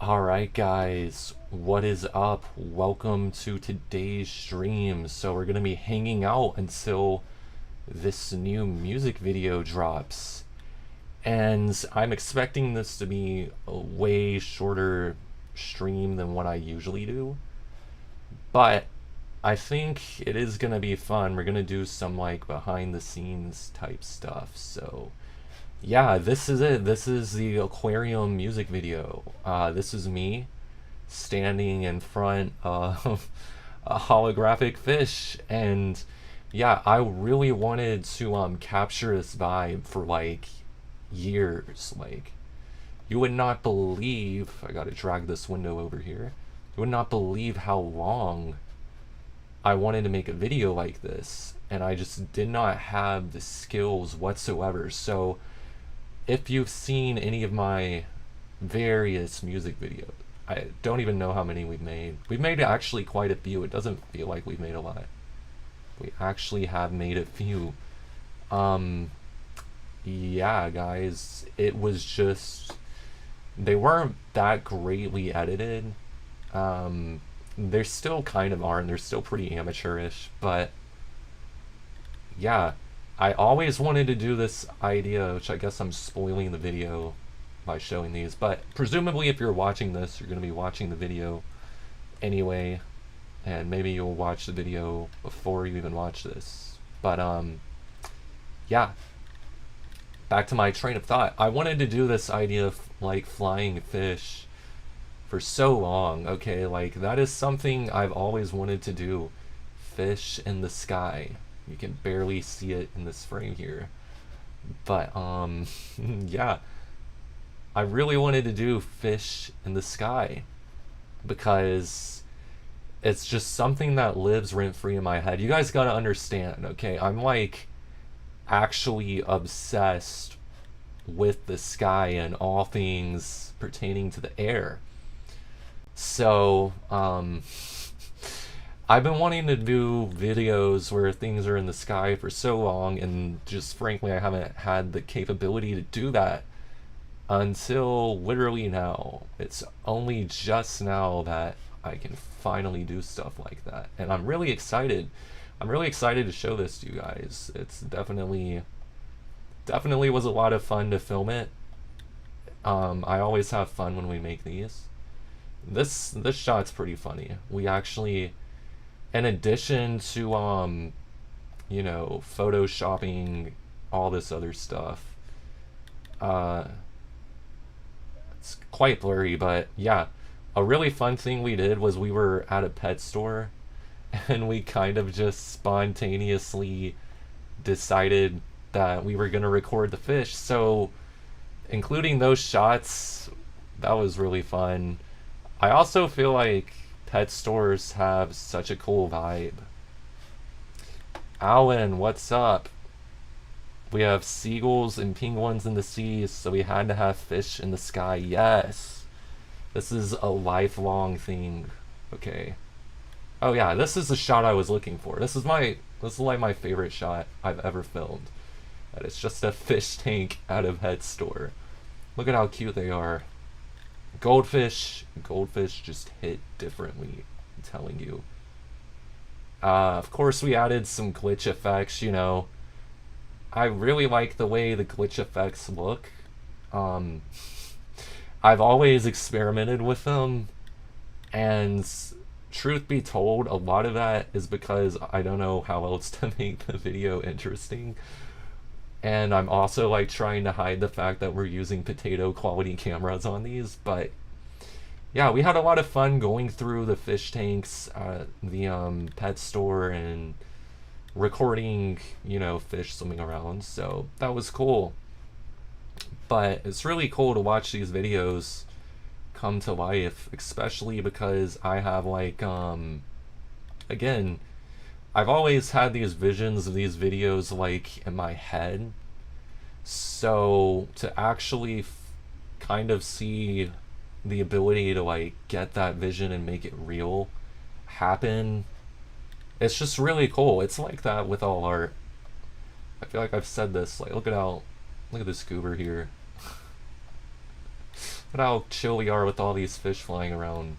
Alright guys, what is up? Welcome to today's stream. So we're gonna be hanging out until this new music video drops. And I'm expecting this to be a way shorter stream than what I usually do. But I think it is gonna be fun. We're gonna do some like behind the scenes type stuff. So yeah, this is it. This is the Aquarium music video. This is me standing in front of a holographic fish, and yeah, I really wanted to capture this vibe for like years. Like, you would not believe, I gotta drag this window over here. You would not believe how long I wanted to make a video like this, and I just did not have the skills whatsoever. So if you've seen any of my various music videos, I don't even know how many we've made. We've made actually quite a few. It doesn't feel like we've made a lot. We actually have made a few. Yeah, guys, it was just, they weren't that greatly edited. They still kind of aren't. They're still pretty amateurish, but yeah, I always wanted to do this idea, which I guess I'm spoiling the video by showing these, but presumably if you're watching this, you're going to be watching the video anyway, and maybe you'll watch the video before you even watch this. But yeah, back to my train of thought. I wanted to do this idea of like flying fish for so long. Okay, like that is something I've always wanted to do. Fish in the sky. You can barely see it in this frame here, but yeah, I really wanted to do fish in the sky because it's just something that lives rent-free in my head. You guys gotta understand, okay? I'm like actually obsessed with the sky and all things pertaining to the air. So I've been wanting to do videos where things are in the sky for so long, and just frankly I haven't had the capability to do that until literally now. It's only just now that I can finally do stuff like that, and I'm really excited. I'm really excited to show this to you guys. It's definitely was a lot of fun to film it. I always have fun when we make these. This shot's pretty funny. We actually, in addition to you know, photoshopping all this other stuff, it's quite blurry, but yeah, a really fun thing we did was we were at a pet store and we kind of just spontaneously decided that we were gonna record the fish. So including those shots, that was really fun. I also feel like pet stores have such a cool vibe. Alan, what's up? We have seagulls and penguins in the seas, so we had to have fish in the sky. Yes, this is a lifelong thing. Okay. Oh yeah, this is the shot I was looking for. This is like my favorite shot I've ever filmed. And it's just a fish tank out of pet store. Look at how cute they are. Goldfish just hit differently, I'm telling you. Of course we added some glitch effects, you know. I really like the way the glitch effects look. I've always experimented with them, and truth be told, a lot of that is because I don't know how else to make the video interesting. And I'm also like trying to hide the fact that we're using potato quality cameras on these. But yeah, we had a lot of fun going through the fish tanks at the pet store and recording, you know, fish swimming around. So that was cool. But it's really cool to watch these videos come to life, especially because I have like again, I've always had these visions of these videos like in my head. So to actually kind of see the ability to like get that vision and make it real happen, it's just really cool. It's like that with all art. I feel like I've said this, like look at this goober here. Look at how chill we are with all these fish flying around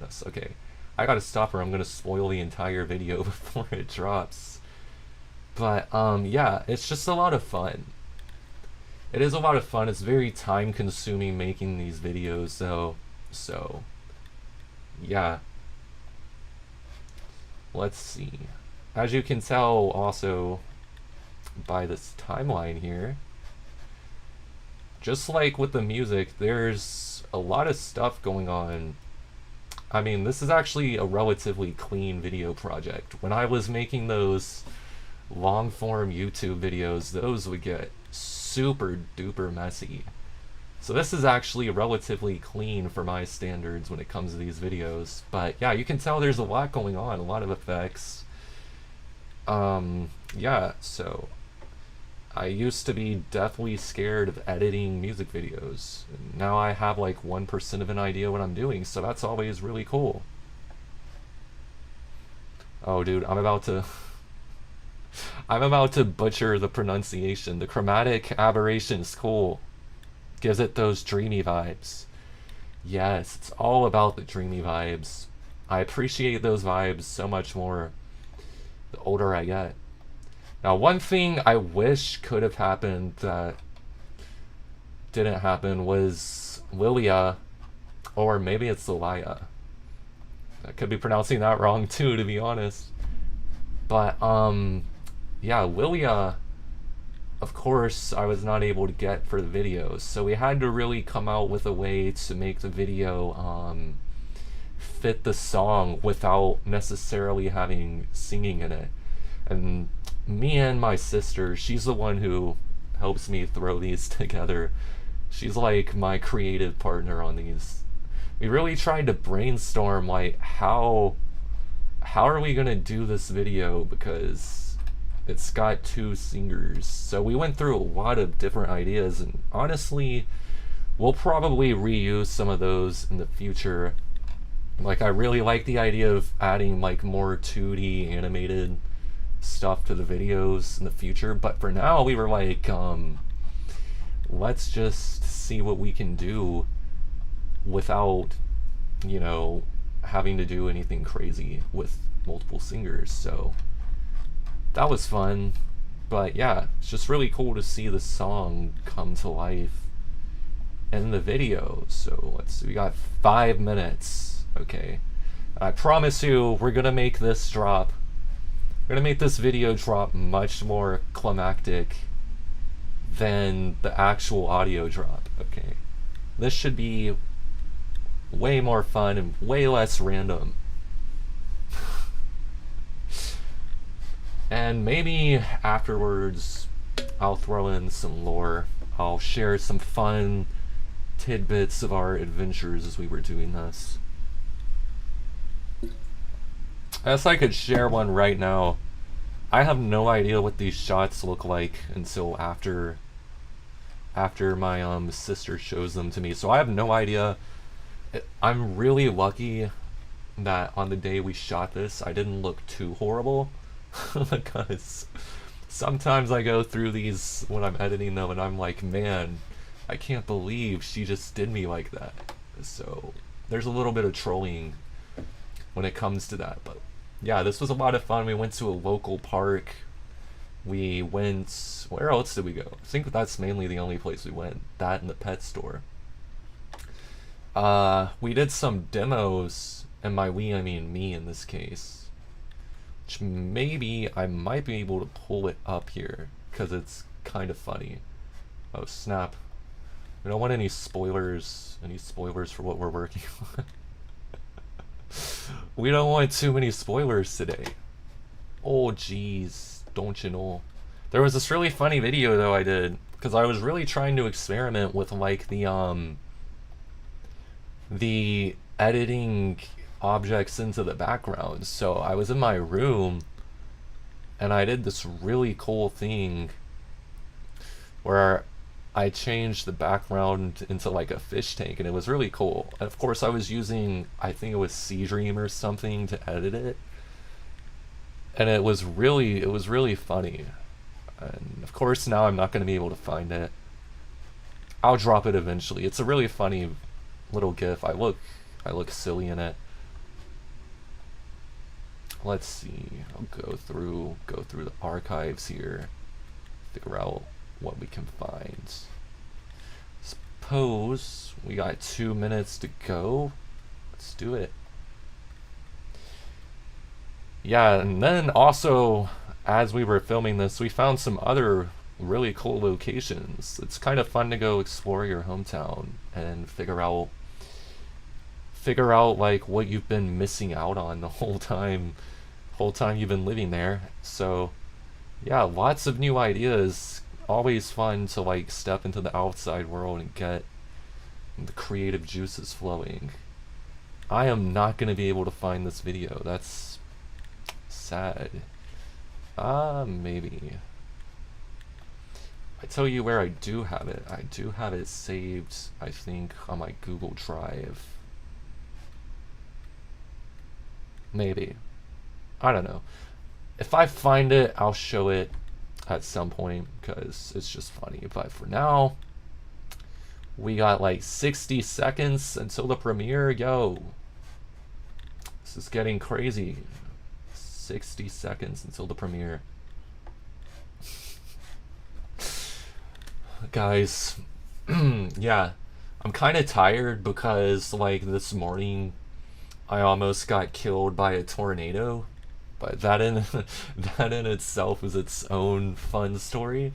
us. Okay, I gotta stop or I'm gonna spoil the entire video before it drops. But yeah, it's just a lot of fun. It is a lot of fun. It's very time consuming making these videos though. So yeah. Let's see. As you can tell also by this timeline here, just like with the music, there's a lot of stuff going on. I mean, this is actually a relatively clean video project. When I was making those long form YouTube videos, those would get super duper messy. So this is actually relatively clean for my standards when it comes to these videos. But yeah, you can tell there's a lot going on, a lot of effects. Yeah, so I used to be deathly scared of editing music videos. Now I have like 1% of an idea what I'm doing, so that's always really cool. Oh dude, I'm about to butcher the pronunciation. The chromatic aberration is cool. Gives it those dreamy vibes. Yes, it's all about the dreamy vibes. I appreciate those vibes so much more the older I get. Now, one thing I wish could have happened that didn't happen was Lilia, or maybe it's Lilia. I could be pronouncing that wrong too, to be honest. But, yeah, Lilia, of course, I was not able to get for the videos, so we had to really come out with a way to make the video fit the song without necessarily having singing in it. And me and my sister, she's the one who helps me throw these together. She's like my creative partner on these. We really tried to brainstorm like how are we gonna do this video, because it's got 2 singers. So we went through a lot of different ideas, and honestly we'll probably reuse some of those in the future. Like, I really like the idea of adding like more 2D animated stuff to the videos in the future, but for now we were like, let's just see what we can do without, you know, having to do anything crazy with multiple singers. So that was fun. But yeah, it's just really cool to see the song come to life in the video. So let's see, we got 5 minutes. Okay, I promise you we're gonna make this drop. We're gonna make this video drop much more climactic than the actual audio drop. Okay, this should be way more fun and way less random. And maybe afterwards I'll throw in some lore. I'll share some fun tidbits of our adventures as we were doing this. I guess I could share one right now. I have no idea what these shots look like until after my sister shows them to me. So I have no idea. I'm really lucky that on the day we shot this, I didn't look too horrible. Because sometimes I go through these when I'm editing them and I'm like, man, I can't believe she just did me like that. So there's a little bit of trolling when it comes to that. But yeah, this was a lot of fun. We went to a local park. We went, where else did we go? I think that's mainly the only place we went. That and the pet store. We did some demos, and by we I mean me in this case. Which maybe I might be able to pull it up here, because it's kind of funny. Oh snap. We don't want any spoilers for what we're working on. We don't want too many spoilers today. Oh jeez, don't you know. There was this really funny video though I did, because I was really trying to experiment with like the editing objects into the background. So I was in my room and I did this really cool thing where I changed the background into like a fish tank, and it was really cool. And of course I was using, I think it was Seedream or something to edit it, and it was really funny. And of course now I'm not going to be able to find it. I'll drop it eventually. It's a really funny little GIF. I look silly in it. Let's see. I'll go through the archives here, figure out what we can find. Suppose we got 2 minutes to go. Let's do it. Yeah, and then also, as we were filming this, we found some other really cool locations. It's kind of fun to go explore your hometown and figure out like what you've been missing out on the whole time you've been living there. So yeah, lots of new ideas. Always fun to like step into the outside world and get the creative juices flowing. I am not going to be able to find this video. That's sad. Maybe. I tell you where I do have it. I do have it saved, I think, on my Google Drive. Maybe. I don't know. If I find it, I'll show it at some point because it's just funny. But for now, we got like 60 seconds until the premiere. Yo, this is getting crazy. 60 seconds until the premiere. Guys, yeah, I'm kind of tired because like this morning I almost got killed by a tornado, but that in that in itself is its own fun story.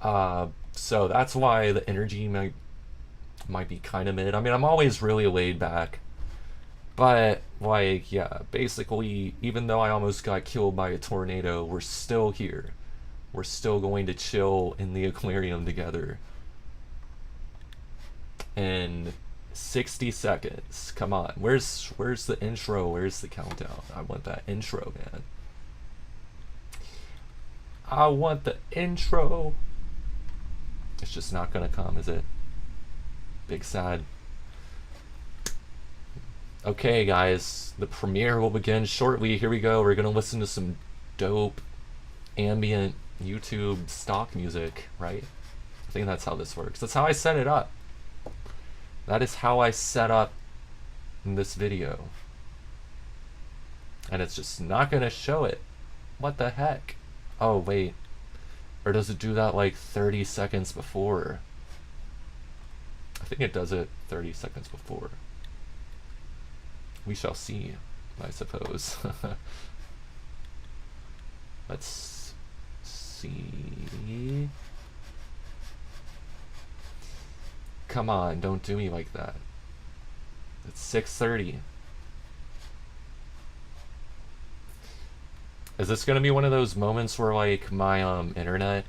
So that's why the energy might be kind of mid. I mean, I'm always really laid back, but like, yeah, basically, even though I almost got killed by a tornado, we're still here. We're still going to chill in the aquarium together. In 60 seconds. Come on. Where's the intro? Where's the countdown? I want that intro, man. I want the intro. It's just not gonna come, is it? Big sad. Okay, guys. The premiere will begin shortly. Here we go. We're gonna listen to some dope ambient YouTube stock music, right? I think that's how this works. That's how I set it up. That is how I set up this video. And it's just not gonna show it. What the heck? Oh, wait. Or does it do that like 30 seconds before? I think it does it 30 seconds before. We shall see, I suppose. Let's see. Come on, don't do me like that. It's 6:30. Is this gonna be one of those moments where like my internet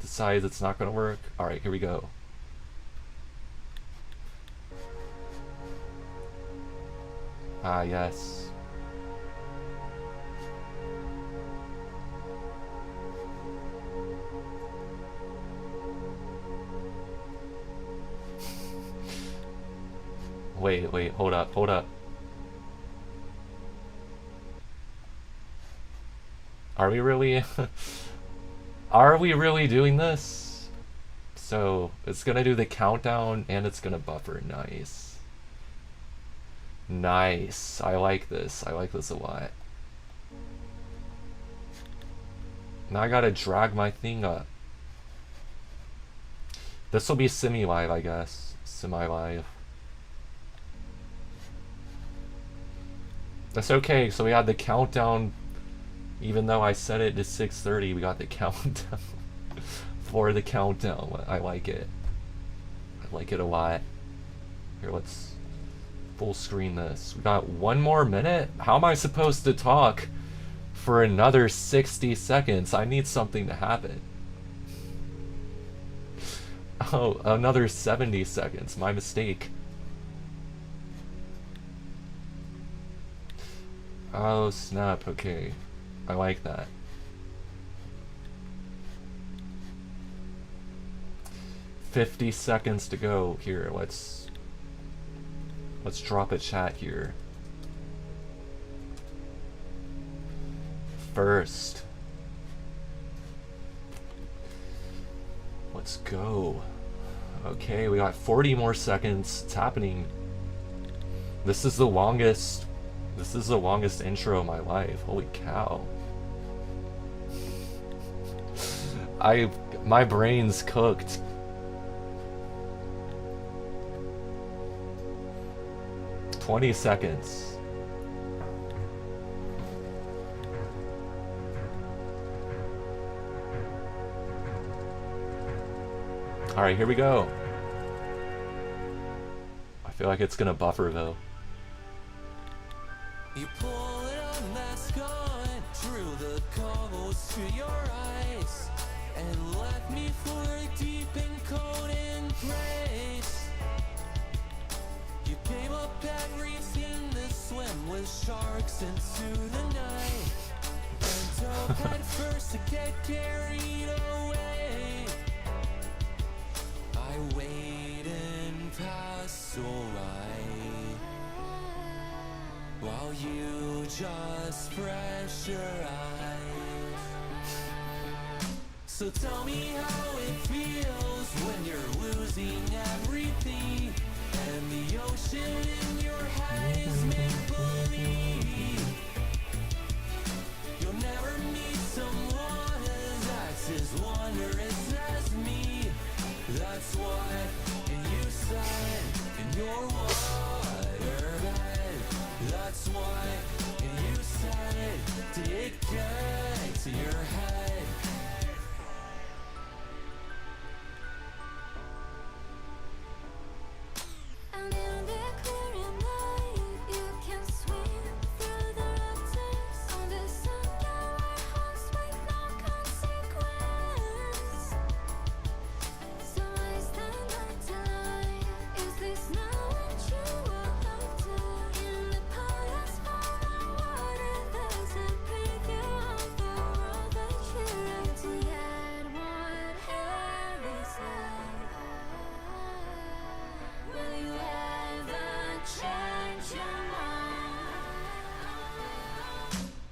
decides it's not gonna work? Alright, here we go. Ah, yes. Wait, hold up. Are we really are we really doing this? So it's gonna do the countdown and it's gonna buffer. Nice. I like this a lot. Now I gotta drag my thing up. This will be semi-live, I guess. Semi-live. That's okay, so we had the countdown. Even though I set it to 6:30, we got the countdown for the countdown. I like it. I like it a lot. Here, let's full screen this. We got 1 more minute? How am I supposed to talk for another 60 seconds? I need something to happen. Oh, another 70 seconds. My mistake. Oh, snap. Okay. I like that. "50 seconds to go." Here, let's drop a chat here. First. Let's go. Okay, we got 40 more seconds. It's happening. This is the longest intro of my life. Holy cow. My brain's cooked. "20 seconds. Alright, here we go. I feel like it's gonna buffer though. You pull a mask on, drew the goggles to your eyes, and left me for a deep and cold embrace. You gave up everything to swim with sharks into the night, and dove head first to get carried away. I wait and pass away, while you just press your eyes. So tell me how it feels when you're losing everything, and the ocean in your head is make-believe. You'll never meet someone that's as wondrous as me. That's what you said in your waterbed. That's what you said. Did it get to your head? And in the aquarium light, you can swim through the waters on the sunken warehouse with no consequence. So I stand up to life. Is this now what you are up to? In the palace for the water, there's a preview of the world that you're into. Yet whatever is life, will you ever change your mind?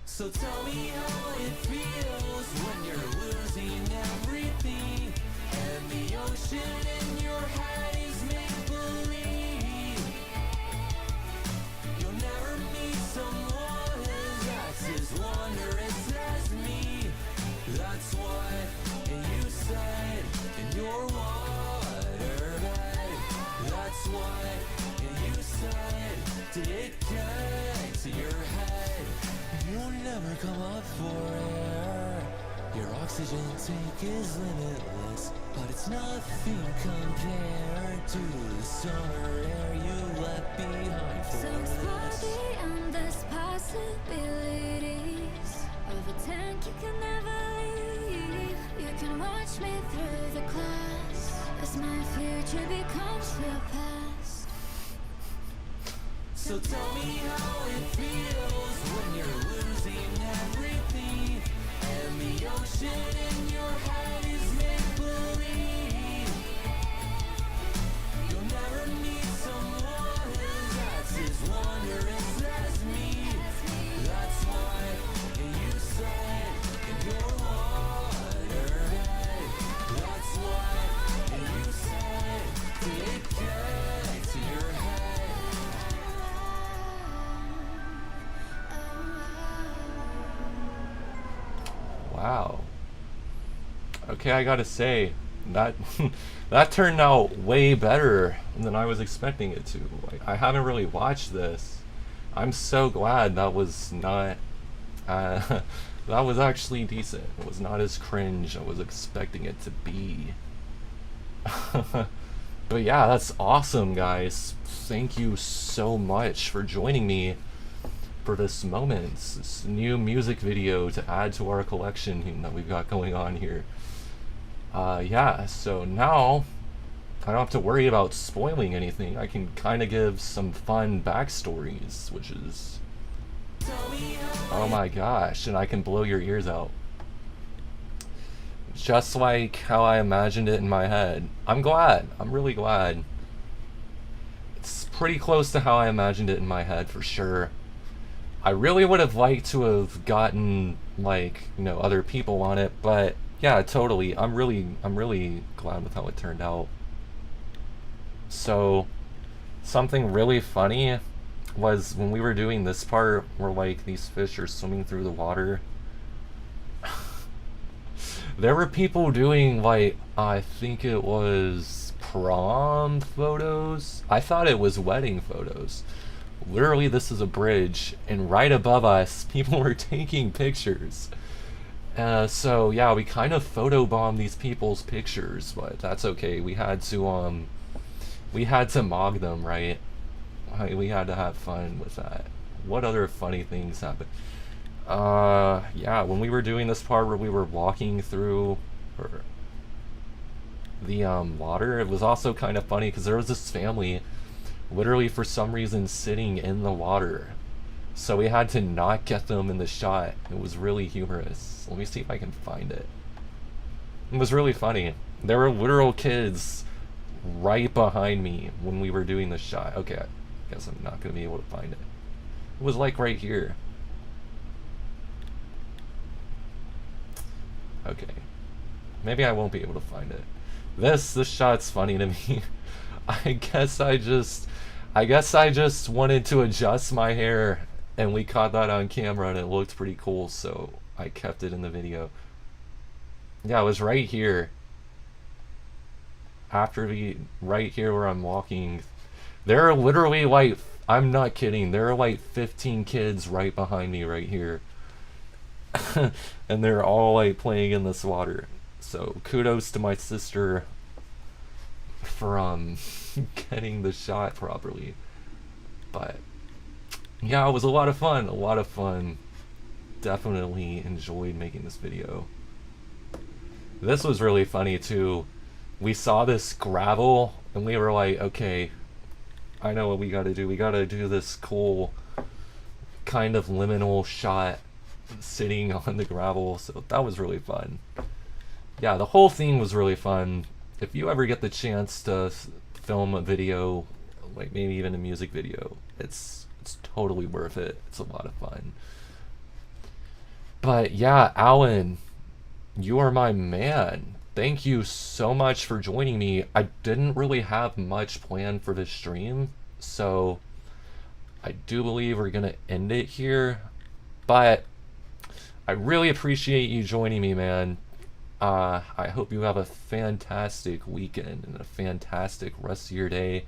So tell me how it feels when you're losing everything, and the ocean in your head is make-believe. You'll never meet someone that's as wondrous as me. That's what you said in your waterbed. That's what you said. Did it get to your head? You'll never come up for air. Your oxygen tank is limitless, but it's nothing compared to the summer air you left behind for So explore us. the endless possibilities of a tank you can never leave. You can watch me through the glass as my future becomes your past. So tell me how it feels when you're losing everything, and the ocean in your head is make-believe. You'll never meet someone that's as wondrous as me. That's what you said in your waterbed. That's what you said. Did it get to your head? Wow. Okay, I gotta say, that that turned out way better than I was expecting it to. Like, I haven't really watched this. I'm so glad that was not that was actually decent. It was not as cringe I was expecting it to be. But yeah, that's awesome, guys. Thank you so much for joining me for this moment, this new music video to add to our collection that we've got going on here. Yeah, so now I don't have to worry about spoiling anything. I can kind of give some fun backstories, which is, oh my gosh, and I can blow your ears out. Just like how I imagined it in my head. I'm glad. I'm really glad. It's pretty close to how I imagined it in my head, for sure. I really would have liked to have gotten, like, you know, other people on it, but yeah, totally. I'm really glad with how it turned out. So something really funny was when we were doing this part where like these fish are swimming through the water. There were people doing like, I think it was prom photos. I thought it was wedding photos. Literally, this is a bridge, and right above us, people were taking pictures. So yeah, we kind of photobombed these people's pictures, but that's okay. We had to mog them, right? We had to have fun with that. What other funny things happened? Yeah, when we were doing this part where we were walking through the water, it was also kind of funny because there was this family literally for some reason sitting in the water. So we had to not get them in the shot. It was really humorous. Let me see if I can find it. It was really funny. There were literal kids right behind me when we were doing the shot. Okay, I guess I'm not going to be able to find it. It was like right here. Okay. Maybe I won't be able to find it. This shot's funny to me. I guess I just wanted to adjust my hair, and we caught that on camera and it looked pretty cool, so I kept it in the video. Yeah, it was right here. Right here where I'm walking. There are literally like, I'm not kidding, there are like 15 kids right behind me right here. And they're all like playing in this water. So kudos to my sister for getting the shot properly. But yeah, it was a lot of fun. Definitely enjoyed making this video. This was really funny too. We saw this gravel and we were like, okay, I know what we gotta do. We gotta do this cool kind of liminal shot sitting on the gravel. So that was really fun. Yeah, the whole thing was really fun. If you ever get the chance to film a video, like maybe even a music video, it's totally worth it. It's a lot of fun. But yeah, Alan, you are my man. Thank you so much for joining me. I didn't really have much planned for this stream, so I do believe we're gonna end it here. But I really appreciate you joining me, man. I hope you have a fantastic weekend and a fantastic rest of your day.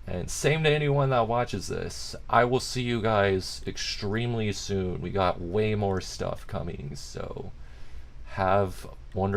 And same to anyone that watches this. I will see you guys extremely soon. We got way more stuff coming, so have wonderful